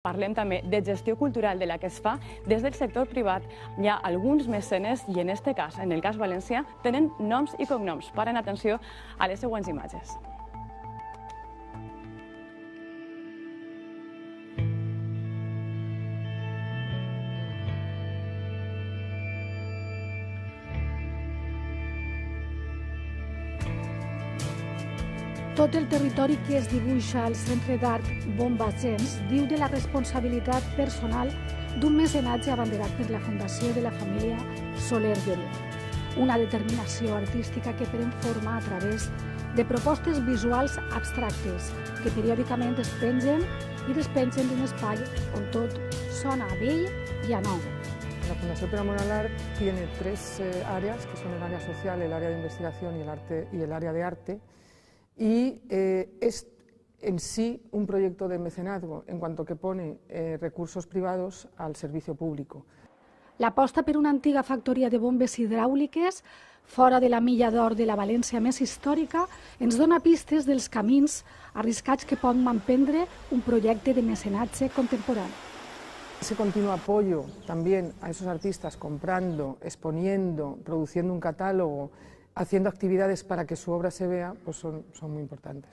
Parlem també de gestió cultural de la que es fa des del sector privat. Hi ha alguns mecenes i en aquest cas, en el cas valencià, tenen noms i cognoms. Paren atenció a les següents imatges. Tot el territori que es dibuixa al Centre d'Art Bombassens diu de la responsabilitat personal d'un mecenatge abanderat per la Fundació de la Família Soler Lloret. Una determinació artística que pren forma a través de propostes visuals abstractes que periòdicament es pengen i despengen d'un espai on tot sona a vell i a nou. La Fundación Per Amor al Art tiene tres áreas, que son el área social, el área de investigación y el área de arte. Y es en sí un proyecto de mecenazgo, en cuanto que pone recursos privados al servicio público. L'aposta per una antiga factoria de bombes hidràuliques, fora de la milla d'or de la València més històrica, ens dona pistes dels camins arriscats que pot emprendre un projecte de mecenatge contemporani. Ese continuo apoyo también a esos artistas comprando, exponiendo, produciendo un catálogo, haciendo actividades para que su obra se vea, pues son muy importantes.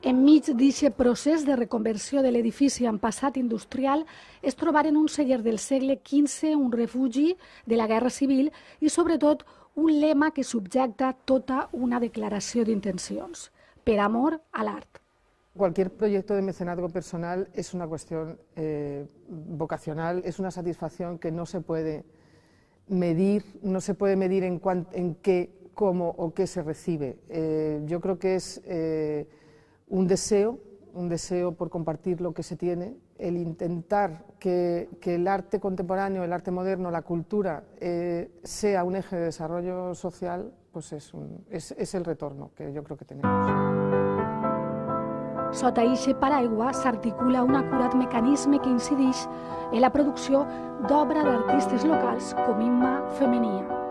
Enmig d'aquest procés de reconversió de l'edifici en passat industrial es trobaren un celler del segle XV, un refugi de la Guerra Civil i, sobretot, un lema que subjecta tota una declaració d'intencions: per amor a l'art. Cualquier proyecto de mecenazgo personal es una cuestión vocacional, es una satisfacción que no se puede medir, en qué, cómo o qué se recibe. Yo creo que es un deseo por compartir lo que se tiene, el intentar que el arte contemporáneo, el arte moderno, la cultura sea un eje de desarrollo social, pues es el retorno que yo creo que tenemos. Sota eixe paraigua s'articula un acurat mecanisme que incideix en la producció d'obra d'artistes locals com Imma Femenia.